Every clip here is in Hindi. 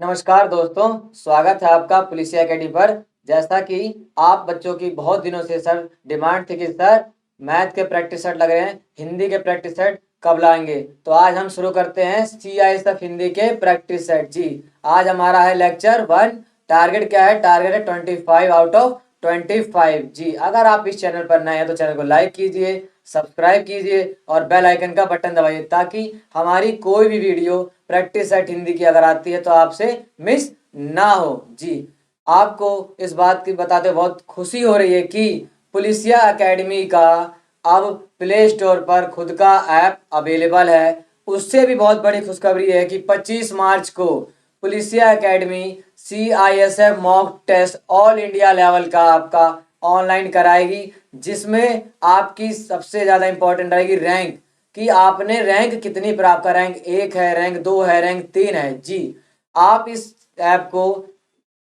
नमस्कार दोस्तों, स्वागत है आपका पुलिसिया अकेडमी पर। जैसा कि आप बच्चों की बहुत दिनों से सर डिमांड थी कि सर मैथ के प्रैक्टिस सेट लग रहे हैं, हिंदी के प्रैक्टिस सेट कब लाएंगे। तो आज हम शुरू करते हैं CISF हिंदी के प्रैक्टिस सेट। जी आज हमारा है लेक्चर 1। टारगेट क्या है? टारगेट है 25 आउट ऑफ 25। जी अगर आप इस चैनल पर नए हैं तो चैनल को लाइक कीजिए, सब्सक्राइब कीजिए और बेल आइकन का बटन दबाइए ताकि हमारी कोई भी वीडियो प्रैक्टिस सेट हिंदी की अगर आती है तो आपसे मिस ना हो। जी आपको इस बात की बताते बहुत खुशी हो रही है कि पुलिसिया एकेडमी का अब प्ले स्टोर पर खुद का ऐप अवेलेबल है। उससे भी बहुत बड़ी खुशखबरी है कि 25 मार्च को पुलिसिया academy CISF mock test all India level का आपका ऑनलाइन कराएगी, जिसमें आपकी सबसे ज़्यादा इंपॉर्टेंट रहेगी रैंक कि आपने रैंक कितनी पर, आपका रैंक 1 है, रैंक 2 है, रैंक 3 है। जी आप इस ऐप को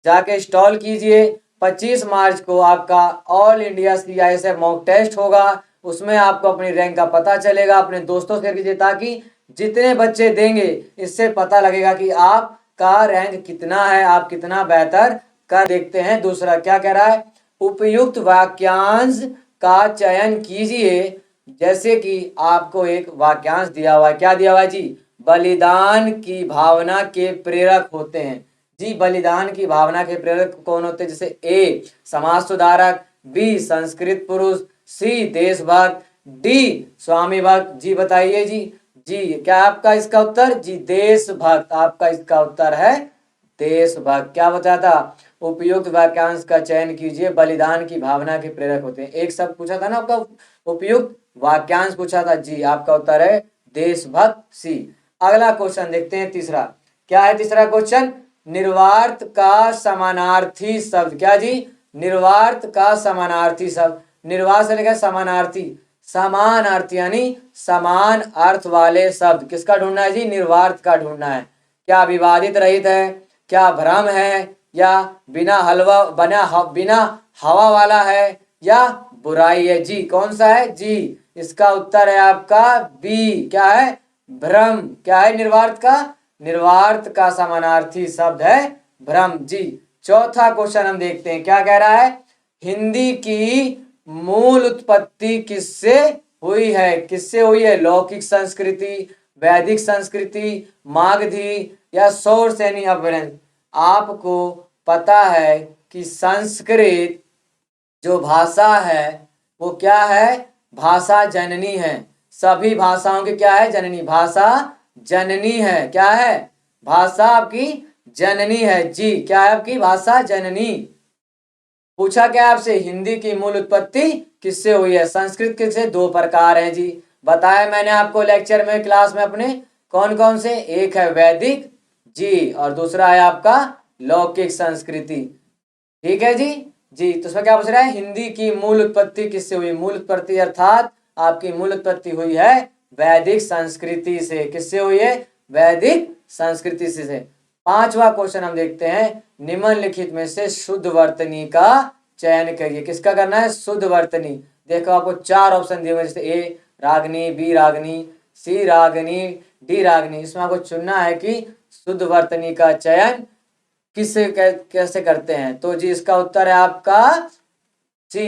जाके इंस्टॉल कीजिए। 25 मार्च को आपका all India CISF mock test होगा, उसमें आपको अपनी रैंक का पता चलेगा। अपने दोस्तों से कीजिए ताकि जितने बच्चे देंगे इससे पता लगेगा कि आपका रैंक कितना है, आप कितना बेहतर कर। देखते हैं दूसरा क्या कह रहा है। उपयुक्त वाक्यांश का चयन कीजिए। जैसे कि आपको एक वाक्यांश दिया हुआ है, क्या दिया हुआ है जी? बलिदान की भावना के प्रेरक होते हैं। जी बलिदान की भावना के प्रेरक कौन होते हैं? जैसे A समाज सुधारक, B संस्कृत पुरुष, C देशभक्त, D स्वामी भक्त। जी बताइए जी। जी क्या आपका इसका उत्तर? जी देशभक्त आपका इसका उत्तर है, देशभक्त। क्या बताया था? उपयुक्त वाक्यांश का चयन कीजिए, बलिदान की भावना के प्रेरक होते हैं। एक शब्द पूछा था ना आपका, उपयुक्त वाक्यांश पूछा था। जी आपका उत्तर है देशभक्त C। अगला क्वेश्चन देखते हैं तीसरा। क्या है तीसरा क्वेश्चन? निर्वार्थ का समानार्थी शब्द। क्या जी? निर्वार्थ का समानार्थी शब्द। निर्वार्थ से लेकर समानार्थी, समानार्थी यानी समान अर्थ वाले शब्द किसका ढूंढना है जी? निर्वार्थ का ढूंढना है। क्या विवादित रहित है, क्या भ्रम है, या बिना बिना हवा वाला है, या बुराई है? जी कौन सा है? जी इसका उत्तर है आपका B। क्या है? भ्रम। क्या है निर्वार्थ का? निर्वार्थ का समानार्थी शब्द है भ्रम। जी चौथा क्वेश्चन हम देखते हैं क्या कह रहा है। हिंदी की मूल उत्पत्ति किससे हुई है? किससे हुई है? लौकिक संस्कृति, वैदिक संस्कृति, मागधी, या सौर सैनी अपभ्रंश। आपको पता है कि संस्कृत जो भाषा है वो क्या है? भाषा जननी है। सभी भाषाओं की क्या है? जननी। भाषा जननी है। क्या है? भाषा आपकी जननी है। जी क्या है आपकी? भाषा जननी। पूछा क्या आपसे? हिंदी की मूल उत्पत्ति किससे हुई है? संस्कृत किससे? दो प्रकार हैं जी, बताया मैंने आपको लेक्चर में, क्लास में अपने। कौन कौन से? एक है वैदिक जी और दूसरा है आपका लौकिक संस्कृति। ठीक है जी। जी तो उसमें क्या पूछ रहा है? हिंदी की मूल उत्पत्ति किससे हुई? मूल उत्पत्ति अर्थात आपकी मूल उत्पत्ति हुई है वैदिक संस्कृति से। किससे हुई है? वैदिक संस्कृति से। पांचवा क्वेश्चन हम देखते हैं। निम्नलिखित में से शुद्ध वर्तनी का चयन करिए। किसका करना है? शुद्ध वर्तनी। देखो आपको चार ऑप्शन दिए हुए, जैसे A Ragini, B Ragini, C Ragini, D रागनी। इसमें आपको चुनना है कि शुद्ध वर्तनी का चयन किससे कैसे करते हैं। तो जी इसका उत्तर है आपका C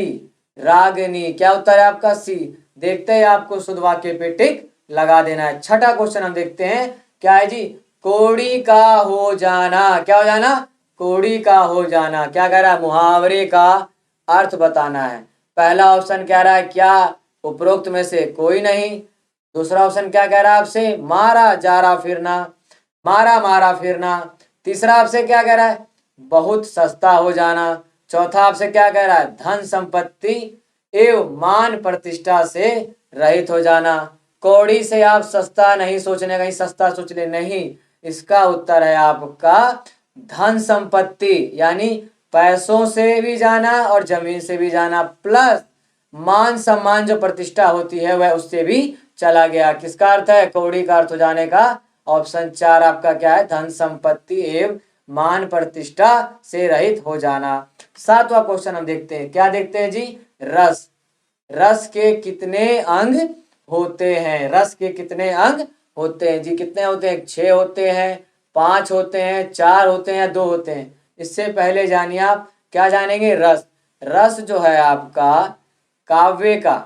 रागनी। क्या उत्तर है आपका? C। देखते हैं आपको शुद्ध वाक्य पे टिक लगा देना है। छठा क्वेश्चन हम देखते हैं क्या है जी? कोड़ी का हो जाना। क्या हो जाना? कोड़ी का हो जाना। क्या कह रहा है? मुहावरे का अर्थ बताना है। पहला ऑप्शन कह रहा है क्या उपरोक्त में से कोई नहीं। दूसरा ऑप्शन क्या कह रहा है आपसे? मारा जारा फिरना, मारा मारा फिरना। तीसरा आपसे क्या कह रहा है? बहुत सस्ता हो जाना। चौथा आपसे क्या कह रहा है? धन संपत्ति एवं मान प्रतिष्ठा से रहित हो जाना। कौड़ी से आप सस्ता नहीं सोचने, कहीं सस्ता सोच ले नहीं। इसका उत्तर है आपका धन संपत्ति, यानी पैसों से भी जाना और जमीन से भी जाना, प्लस मान सम्मान जो प्रतिष्ठा होती है वह उससे भी चला गया। किसका अर्थ है? कौड़ी का अर्थ हो जाने का ऑप्शन 4 आपका क्या है? धन संपत्ति एवं मान प्रतिष्ठा से रहित हो जाना। सातवां क्वेश्चन हम देखते हैं। क्या देखते हैं जी? रस। रस के कितने अंग होते हैं? रस के कितने अंग होते हैं जी? कितने होते हैं? 6 होते हैं, 5 होते हैं, 4 होते हैं या 2 होते हैं? इससे पहले जानिए आप क्या जानेंगे? रस। रस जो है आपका काव्य का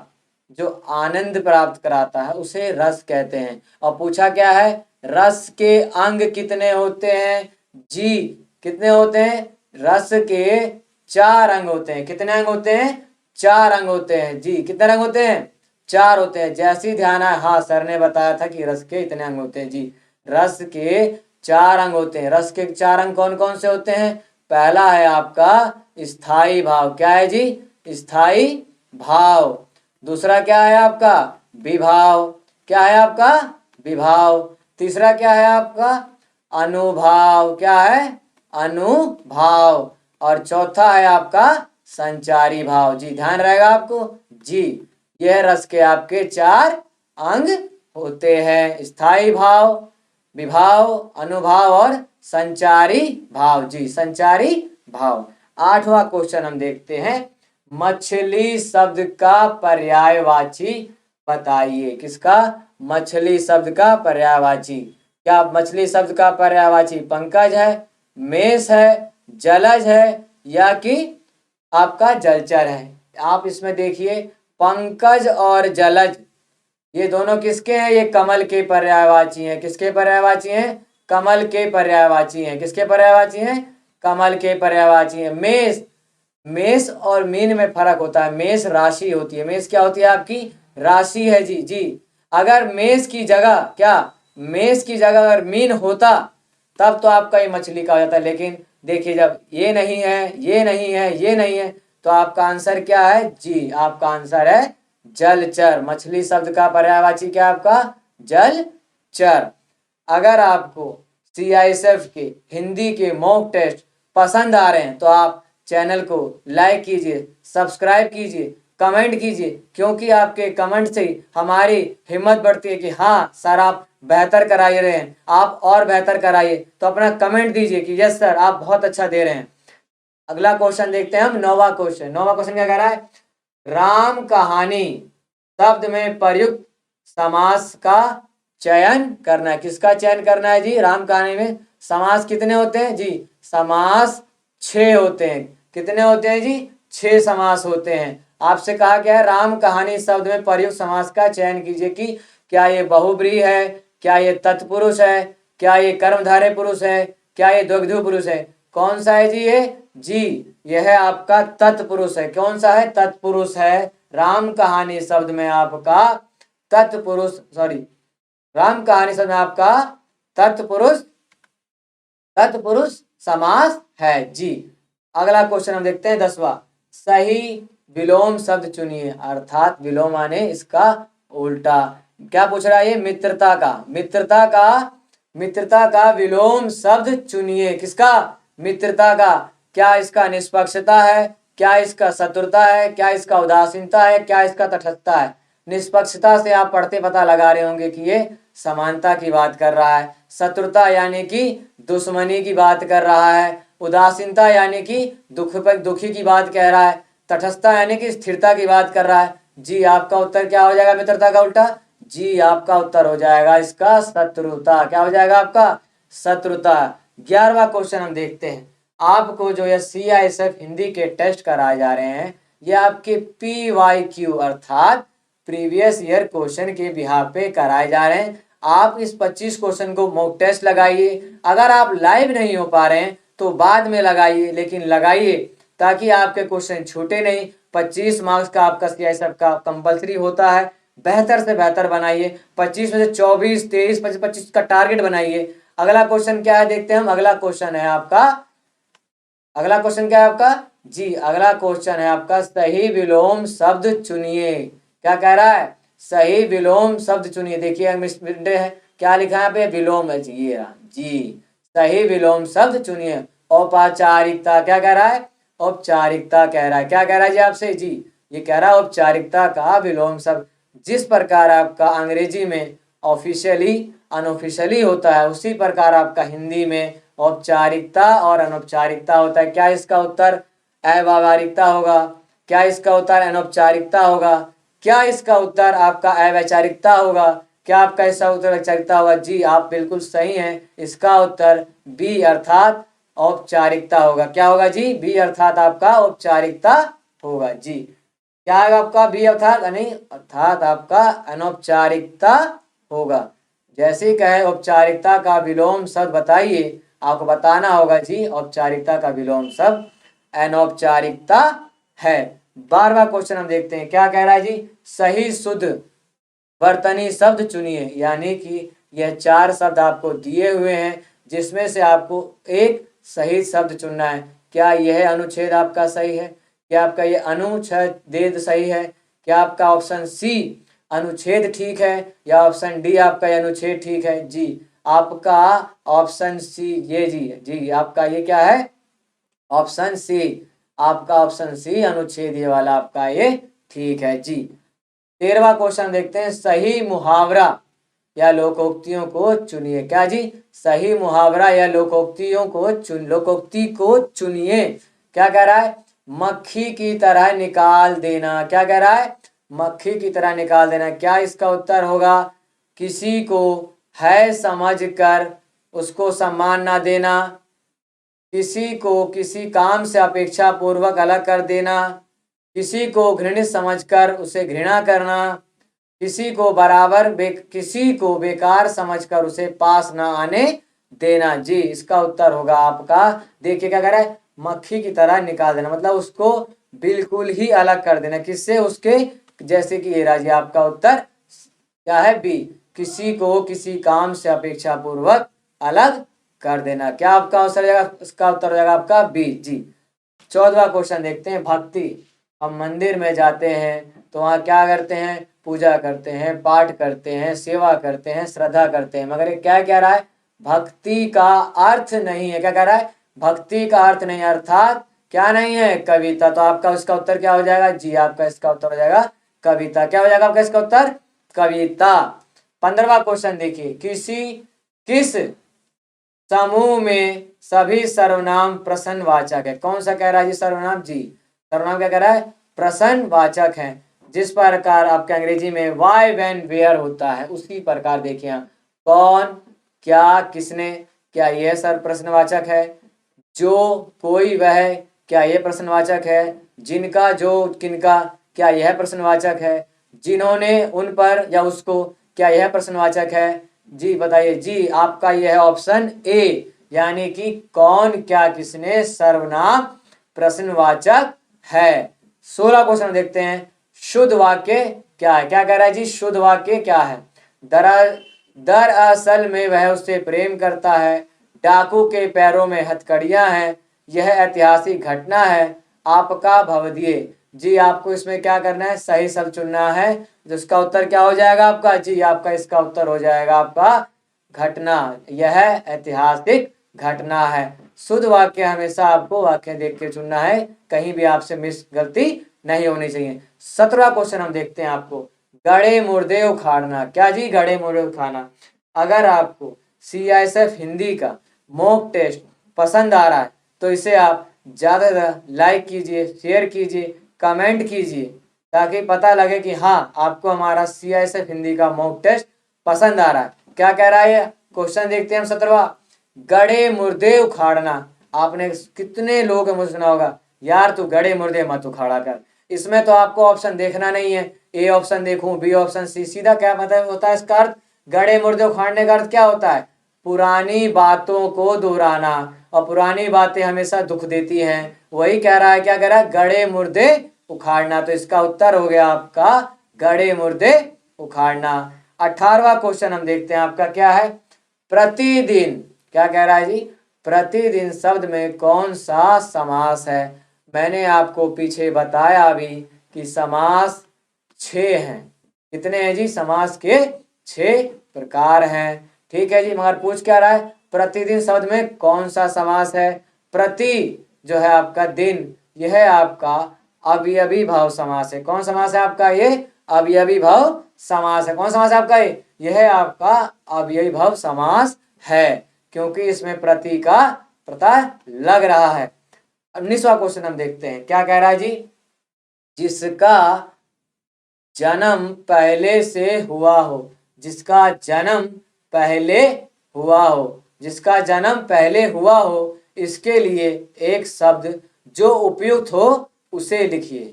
जो आनंद प्राप्त कराता है उसे रस कहते हैं। और पूछा क्या है? रस के अंग कितने होते हैं? जी कितने होते हैं? रस के 4 अंग होते हैं। कितने अंग होते हैं? 4 अंग होते हैं। जी कितने अंग होते हैं? 4 होते हैं। जैसे ही ध्यान आया, हाँ सर ने बताया था कि रस के इतने अंग होते हैं। जी रस के 4 अंग होते हैं। रस के 4 अंग कौन कौन से होते हैं? पहला है आपका स्थाई भाव। क्या है जी? स्थाई भाव। दूसरा क्या है आपका? विभाव। क्या है आपका? विभाव। तीसरा क्या है आपका? अनुभाव। क्या है? अनुभाव। और चौथा है आपका संचारी भाव। जी ध्यान रहेगा आपको। जी यह रस के आपके 4 अंग होते हैं। स्थाई भाव, विभाव, अनुभाव और संचारी भाव। जी संचारी भाव। 8वां क्वेश्चन हम देखते हैं। मछली शब्द का पर्यायवाची बताइए। किसका? मछली शब्द का पर्यायवाची। क्या मछली शब्द का पर्यायवाची पंकज है, मेष है, जलज है या कि आपका जलचर है? आप इसमें देखिए पंकज और जलज ये दोनों किसके हैं? ये कमल के पर्यायवाची हैं। किसके पर्यायवाची हैं? कमल के पर्यायवाची हैं। किसके पर्यायवाची हैं? कमल के पर्यायवाची हैं। मेष, मेष और मीन में फर्क होता है। मेष राशि होती है। मेष क्या होती है आपकी? राशि है। जी जी अगर मेष की जगह क्या, मेष की जगह अगर मीन होता तब तो आपका ये मछली का हो जाता है। लेकिन देखिए जब ये नहीं है, ये नहीं है, ये नहीं है, तो आपका आंसर क्या है? जी आपका आंसर है जलचर। मछली शब्द का पर्यायवाची क्या आपका? जलचर। अगर आपको CISF के हिंदी के मॉक टेस्ट पसंद आ रहे हैं तो आप चैनल को लाइक कीजिए, सब्सक्राइब कीजिए, कमेंट कीजिए, क्योंकि आपके कमेंट से ही हमारी हिम्मत बढ़ती है कि हाँ सर आप बेहतर करा रहे हैं, आप और बेहतर कराइए। तो अपना कमेंट दीजिए कि यस सर आप बहुत अच्छा दे रहे हैं। अगला क्वेश्चन देखते हैं हम। 9वां क्वेश्चन। 9वां क्वेश्चन क्या कह रहा है? राम कहानी शब्द में प्रयुक्त समास का चयन करना है। किसका चयन करना है जी? राम कहानी में समास कितने होते हैं जी? समास 6 होते हैं। कितने होते हैं जी? 6 समास होते हैं। आपसे कहा गया है राम कहानी शब्द में प्रयुक्त समास का चयन कीजिए कि क्या ये बहुब्रीहि है, क्या ये तत्पुरुष है, क्या ये कर्मधारय पुरुष है, क्या ये द्विगु पुरुष है? कौन सा है जी ये? जी यह आपका तत्पुरुष है। कौन सा है? तत्पुरुष है। राम कहानी शब्द में आपका तत्पुरुष, सॉरी, राम कहानी शब्द में आपका तत्पुरुष, तत्पुरुष समास है। जी अगला क्वेश्चन हम देखते हैं 10वां। सही विलोम शब्द चुनिए, अर्थात विलोम माने इसका उल्टा। क्या पूछ रहा है ये? मित्रता का, मित्रता का, मित्रता का विलोम शब्द चुनिए। किसका? मित्रता का। क्या इसका निष्पक्षता है, क्या इसका शत्रुता है, क्या इसका उदासीनता है, क्या इसका तटस्थता है? निष्पक्षता से आप पढ़ते पता लगा रहे होंगे कि ये समानता की बात कर रहा है। शत्रुता यानी कि दुश्मनी की बात कर रहा है। उदासीनता यानी कि दुखी की बात कह रहा है। तटस्थता यानी कि स्थिरता की बात कर रहा है। जी आपका उत्तर क्या हो जाएगा मित्रता का उल्टा? जी आपका उत्तर हो जाएगा इसका शत्रुता। क्या हो जाएगा आपका? शत्रुता। 11वां क्वेश्चन हम देखते हैं। आपको जो ये CISF हिंदी के टेस्ट कराए जा रहे हैं ये आपके PYQ अर्थात प्रीवियस ईयर क्वेश्चन के बिहाफ पे कराए जा रहे हैं। आप इस 25 क्वेश्चन को मॉक टेस्ट लगाइए। अगर आप लाइव नहीं हो पा रहे हैं तो बाद में लगाइए, लेकिन लगाइए ताकि आपके क्वेश्चन छूटे नहीं। 25 मार्क्स का आपका CISF का कंपलसरी होता है। बेहतर से बेहतर बनाइए। 25 में से 24, 23, 25, 25 का टारगेट बनाइए। अगला क्वेश्चन क्या है देखते हैं हम। अगला क्वेश्चन है आपका, अगला क्वेश्चन क्या है आपका? जी अगला क्वेश्चन है आपका सही विलोम शब्द चुनिए। क्या कह रहा है? सही विलोम शब्द चुनिए। देखिए है क्या लिखा है यहाँ पे? विलोम है जी, ये रहा जी। सही विलोम शब्द चुनिए। औपचारिकता क्या कह रहा है? औपचारिकता कह रहा है। क्या कह रहा है जी आपसे? जी ये कह रहा है औपचारिकता का विलोम शब्द। जिस प्रकार आपका अंग्रेजी में ऑफिशियली अनऑफिशियली होता है उसी प्रकार आपका हिंदी में औपचारिकता और अनौपचारिकता होता है। क्या इसका उत्तर अव्यावहारिकता होगा? क्या इसका उत्तर अनौपचारिकता होगा? क्या इसका उत्तर आपका अवैचारिकता होगा? क्या आपका इसका उत्तर औपचारिकता होगा? जी आप बिल्कुल सही हैं, इसका उत्तर बी अर्थात औपचारिकता होगा। क्या होगा जी? बी अर्थात आपका औपचारिकता होगा जी। क्या है आपका? बी अर्थात नहीं, अर्थात आपका अनौपचारिकता होगा। जैसे ही कहे औपचारिकता का विलोम शब्द बताइए, आपको बताना होगा जी औपचारिकता का विलोम शब्द अनौपचारिकता है। 12वां क्वेश्चन हम देखते हैं, क्या कह रहा है जी? सही शुद्ध वर्तनी शब्द चुनिए, यानी कि यह 4 शब्द आपको दिए हुए हैं जिसमें से आपको एक सही शब्द चुनना है। क्या यह अनुच्छेद आपका सही है? क्या आपका ये अनुच्छेद सही है? क्या आपका ऑप्शन सी अनुच्छेद ठीक है, या ऑप्शन डी आपका ये अनुच्छेद ठीक है? जी आपका ऑप्शन सी ये जी आपका ये क्या है? ऑप्शन सी, आपका ऑप्शन सी अनुच्छेद ये वाला आपका ये ठीक है जी। 13वां क्वेश्चन देखते हैं, सही मुहावरा या लोकोक्तियों को चुनिए। क्या जी? सही मुहावरा या लोकोक्ति को चुनिए। क्या कह रहा है? मक्खी की तरह निकाल देना। क्या कह रहा है? मक्खी की तरह निकाल देना। क्या इसका उत्तर होगा? किसी को है समझकर उसको सम्मान ना देना, किसी को किसी काम से अपेक्षा पूर्वक अलग कर देना, किसी को घृणित समझकर उसे घृणा करना, किसी को बेकार समझकर उसे पास ना आने देना। जी इसका उत्तर होगा आपका, देखिए क्या कह रहा है? मक्खी की तरह निकाल देना, मतलब उसको बिल्कुल ही अलग कर देना। किससे? उसके, जैसे कि ये राजी आपका उत्तर क्या है? बी, किसी को किसी काम से अपेक्षा पूर्वक अलग कर देना। क्या आपका उत्तर जाएगा? इसका उत्तर हो जाएगा आपका बी जी। 14वां क्वेश्चन देखते हैं, भक्ति। हम मंदिर में जाते हैं तो वहाँ क्या करते हैं? पूजा करते हैं, पाठ करते हैं, सेवा करते हैं, श्रद्धा करते हैं, मगर ये क्या कह रहा है? भक्ति का अर्थ नहीं है। क्या कह रहा है? भक्ति का अर्थ नहीं, अर्थात क्या नहीं है? कविता। तो आपका उसका उत्तर क्या हो जाएगा? जी आपका इसका उत्तर हो जाएगा कविता। क्या हो जाएगा आपका इसका उत्तर? कविता। 15वां क्वेश्चन देखिए, किस समूह में सभी सर्वनाम प्रश्नवाचक है? कौन सा कह रहा है जी सर्वनाम? जी सर्वनाम क्या कह रहा है? प्रश्नवाचक है। जिस प्रकार आपके अंग्रेजी में वाई, व्हेन, वेयर होता है, उसी प्रकार देखिए यहाँ कौन, क्या, किसने, क्या यह सर प्रश्नवाचक है? जो, कोई, वह, क्या यह प्रश्नवाचक है? जिनका, जो, किनका, क्या यह प्रश्नवाचक है? जिन्होंने, उन पर या उसको, क्या यह प्रश्नवाचक है? जी बताइए। जी आपका यह ऑप्शन ए, यानी कि कौन, क्या, किसने सर्वनाम प्रश्नवाचक है। 16 क्वेश्चन देखते हैं, शुद्ध वाक्य क्या है? क्या कह रहा है जी? शुद्ध वाक्य क्या है? दरअसल में वह उससे प्रेम करता है, डाकू के पैरों में हथकड़ियां हैं, यह ऐतिहासिक घटना है, आपका भवदीय। जी आपको इसमें क्या करना है? सही शब्द चुनना है। जिसका उत्तर क्या हो जाएगा आपका? जी आपका इसका उत्तर हो जाएगा आपका घटना। यह ऐतिहासिक घटना है। शुद्ध वाक्य हमेशा आपको वाक्य देख के चुनना है, कहीं भी आपसे मिस गलती नहीं होनी चाहिए। 17वां क्वेश्चन हम देखते हैं, आपको गड़े मुर्दे उखाड़ना। क्या जी? गड़े मुर्दे उखाड़ना। अगर आपको CISF हिंदी का मॉक टेस्ट पसंद आ रहा है तो इसे आप ज़्यादा लाइक कीजिए, शेयर कीजिए, कमेंट कीजिए, ताकि पता लगे कि हाँ आपको हमारा CISF हिंदी का मॉक टेस्ट पसंद आ रहा है। क्या कह रहा है ये क्वेश्चन? देखते हैं हम 17वां, गड़े मुर्दे उखाड़ना। आपने कितने लोगों के मुंह सुना होगा, यार तू गड़े मुर्दे मत उखाड़ा कर। इसमें तो आपको ऑप्शन देखना नहीं है, ए ऑप्शन देखूं, बी ऑप्शन, सी, सीधा क्या मतलब होता है इसका अर्थ? गड़े मुर्दे उखाड़ने का अर्थ क्या होता है? पुरानी बातों को दोहराना, और पुरानी बातें हमेशा दुख देती हैं। वही कह रहा है, क्या कह रहा है? गड़े मुर्दे उखाड़ना। तो इसका उत्तर हो गया आपका गड़े मुर्दे उखाड़ना। 18वां क्वेश्चन हम देखते हैं, आपका क्या है? प्रतिदिन। क्या कह रहा है जी? प्रतिदिन शब्द में कौन सा समास है? मैंने आपको पीछे बताया अभी कि समास 6 हैं। कितने हैं जी? समास के 6 प्रकार हैं। ठीक है जी, मगर पूछ क्या रहा है? प्रतिदिन शब्द में कौन सा समास है? प्रति जो है आपका दिन, यह है आपका अवयवी भाव समास है। कौन समास है आपका? ये अवयवी भाव समास है। कौन समास है आपका? ये यह आपका अवयवी भाव समास है, क्योंकि इसमें प्रति का पता लग रहा है। 19वां क्वेश्चन हम देखते हैं, क्या कह रहा है जी? जिसका जन्म पहले से हुआ हो, जिसका जन्म पहले हुआ हो, जिसका जन्म पहले हुआ हो, इसके लिए एक शब्द जो उपयुक्त हो उसे लिखिए।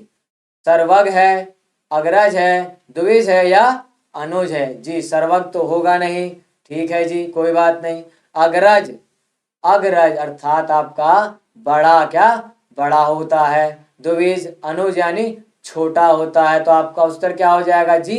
सर्वग है, अग्रज है, द्विज है या अनुज है? जी सर्वग तो होगा नहीं, ठीक है जी, कोई बात नहीं। अग्रज, अग्रज अर्थात आपका बड़ा, क्या बड़ा होता है। द्विज, अनुज यानी छोटा होता है। तो आपका उत्तर क्या हो जाएगा जी?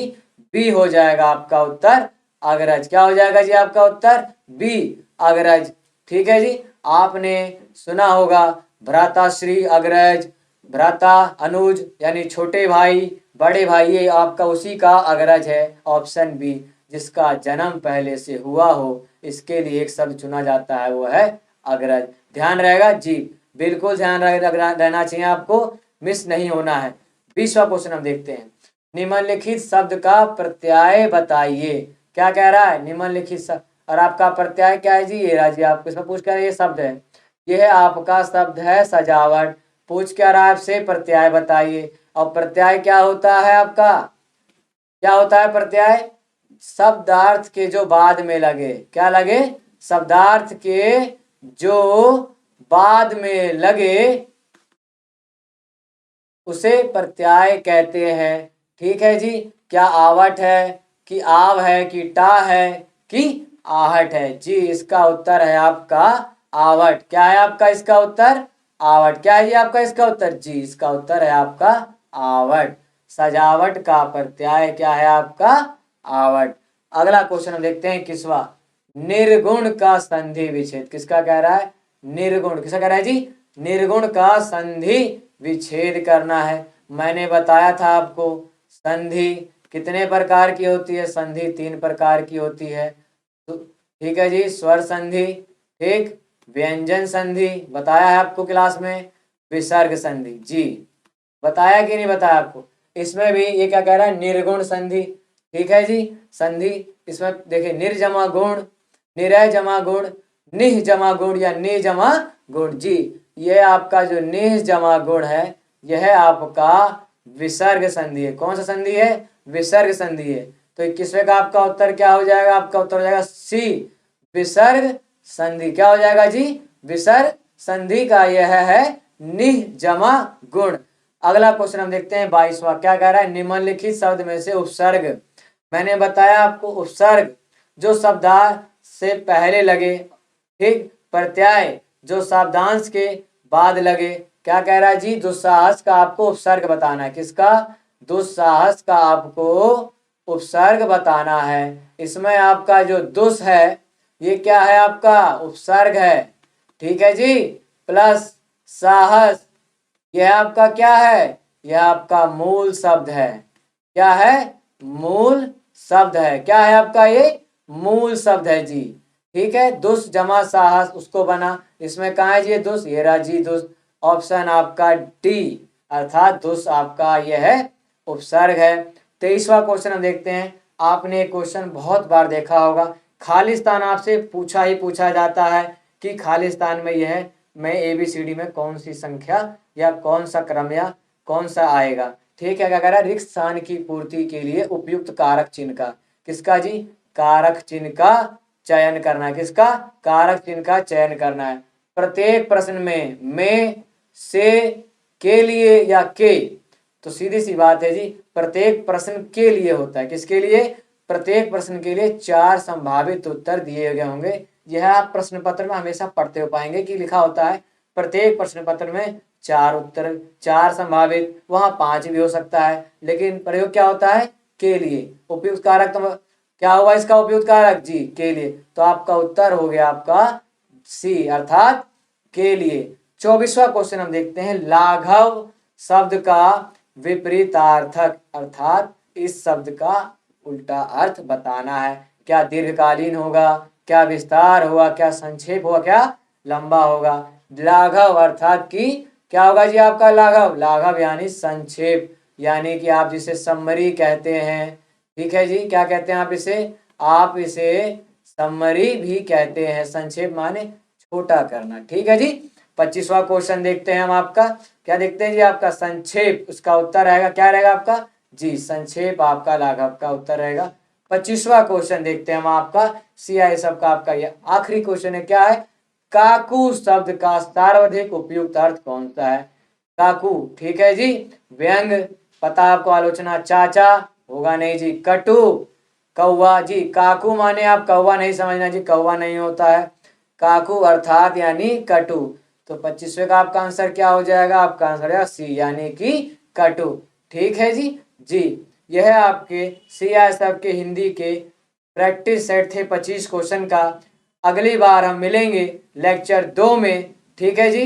बी हो जाएगा आपका उत्तर, अग्रज। क्या हो जाएगा जी आपका उत्तर? बी, अग्रज। ठीक है जी। आपने सुना होगा भ्राताश्री, अग्रज, भ्राता, अनुज यानी छोटे भाई, बड़े भाई, ये आपका उसी का अग्रज है। ऑप्शन बी, जिसका जन्म पहले से हुआ हो, इसके लिए एक शब्द चुना जाता है, वो है अग्रज। ध्यान रहेगा जी, बिल्कुल ध्यान रहना चाहिए आपको, मिस नहीं होना है। 20वां क्वेश्चन हम देखते हैं। निम्नलिखित शब्द का प्रत्यय बताइए। क्या कह रहा है? निम्नलिखित शब्द, और आपका प्रत्यय क्या है जी? ये राजी, आपको इसमें पूछ कर ये शब्द है, ये है आपका शब्द है सजावट। पूछ क्या रहा है आपसे? प्रत्यय बताइए। और प्रत्यय क्या होता है आपका? क्या होता है प्रत्यय? शब्दार्थ के जो बाद में लगे, क्या लगे? शब्दार्थ के जो बाद में लगे उसे प्रत्यय कहते हैं। ठीक है जी। क्या आवट है कि आव है कि टा है कि आहट है? जी इसका उत्तर है आपका आवट। क्या है आपका इसका उत्तर? आवट। क्या है जी आपका इसका उत्तर? जी इसका उत्तर है आपका आवट। सजावट का प्रत्यय क्या है आपका? आवट। अगला क्वेश्चन हम देखते हैं 21वां। निर्गुण का संधि विच्छेद। किसका कह रहा है? निर्गुण। किसका कह रहा है जी? निर्गुण का संधि विच्छेद करना है। मैंने बताया था आपको संधि कितने प्रकार की होती है? संधि 3 प्रकार की होती है। तो ठीक है जी, स्वर संधि, ठीक, व्यंजन संधि बताया है आपको क्लास में, विसर्ग संधि। जी बताया कि नहीं बताया आपको? इसमें भी ये क्या कह रहा है? निर्गुण संधि। ठीक है जी। संधि इसमें देखिए, निर्जमा गुण, निरय जमा गुण, निह जमा गुण या नि जमा गुण। जी ये आपका जो निह जमा गुण है, यह आपका विसर्ग संधि है। कौन सा संधि है? विसर्ग संधि है। तो 21वें का आपका उत्तर क्या हो जाएगा? आपका उत्तर हो जाएगा सी, विसर्ग संधि। क्या हो जाएगा जी? विसर्ग संधि का यह है निह जमा गुण। अगला क्वेश्चन हम देखते हैं 22वां। क्या कह रहा है? निम्नलिखित शब्द में से उपसर्ग। मैंने बताया आपको उपसर्ग जो शब्दार्थ से पहले लगे, ठीक, प्रत्यय जो शब्दांश के बाद लगे। क्या कह रहा है जी? दुस्साहस का आपको उपसर्ग बताना है। किसका? दुस्साहस का आपको उपसर्ग बताना है। इसमें आपका जो दुस है, ये क्या है? आपका उपसर्ग है। ठीक है जी। प्लस साहस, यह आपका क्या है? यह आपका मूल शब्द है। क्या है? मूल शब्द है। क्या है आपका? ये मूल शब्द है जी। ठीक है। दुस जमा साहस उसको बना। इसमें कहा है जी ये दुस? ये रहा जी दुस। ऑप्शन आपका डी, अर्थात दुस आपका यह है उपसर्ग है। 23वां क्वेश्चन हम देखते हैं। आपने क्वेश्चन बहुत बार देखा होगा, खालिस्तान आपसे पूछा ही पूछा जाता है कि खालिस्तान में यह में ABCD में कौन सी संख्या या कौन सा क्रम या कौन सा आएगा। ठीक है। क्या कह रहा है? रिक्त स्थान की पूर्ति के लिए उपयुक्त कारक चिन्ह का, किसका जी? कारक चिन्ह का चयन करना है। किसका? कारक चिन्ह का चयन करना है। प्रत्येक प्रश्न में से, के लिए या के, तो सीधी सी बात है जी, प्रत्येक प्रश्न के लिए होता है। किसके लिए? प्रत्येक प्रश्न के लिए 4 संभावित उत्तर दिए गए होंगे। यह आप प्रश्न पत्र में हमेशा पढ़ते हो पाएंगे कि लिखा होता है प्रत्येक प्रश्न पत्र में 4 उत्तर, 4 संभावित, वहां 5 भी हो सकता है, लेकिन प्रयोग क्या होता है? के लिए। उपयुक्त कारक तो क्या हुआ इसका उपयुक्त कारक? जी के लिए। तो आपका उत्तर हो गया आपका सी, अर्थात के लिए। 24वां क्वेश्चन हम देखते हैं। लाघव शब्द का विपरीतार्थक, अर्थात इस शब्द का उल्टा अर्थ बताना है। क्या दीर्घकालीन होगा, क्या विस्तार होगा, क्या संक्षेप होगा, क्या लंबा होगा? लाघव अर्थात कि क्या होगा जी आपका? लाघव, लाघव यानी संक्षेप, यानी कि आप जिसे समरी कहते हैं। ठीक है जी। क्या कहते हैं आप इसे? आप इसे समरी भी कहते हैं। संक्षेप माने छोटा करना। ठीक है जी। 25वां क्वेश्चन देखते हैं हम आपका। क्या देखते हैं जी आपका? संक्षेप, उसका उत्तर रहेगा क्या रहेगा आपका? जी संक्षेप आपका लाघव का उत्तर रहेगा। 25वां क्वेश्चन देखते हैं हम आपका CI सब का आपका ये आखिरी क्वेश्चन है। क्या है? काकू शब्द का सर्वाधिक उपयुक्त अर्थ कौन सा है? काकू, ठीक है जी। व्यंग, पता आपको, आलोचना, चाचा होगा नहीं जी। कटु, कौवा जी। काकू माने आप कौवा नहीं समझना जी, कौवा नहीं होता है। काकू अर्थात यानी कटु। तो 25वें का आपका आंसर क्या हो जाएगा? आपका आंसर है सी यानी कि कटु। ठीक है जी। जी, यह आपके CI के हिंदी के प्रैक्टिस सेट थे 25 क्वेश्चन का। अगली बार हम मिलेंगे लेक्चर 2 में। ठीक है जी।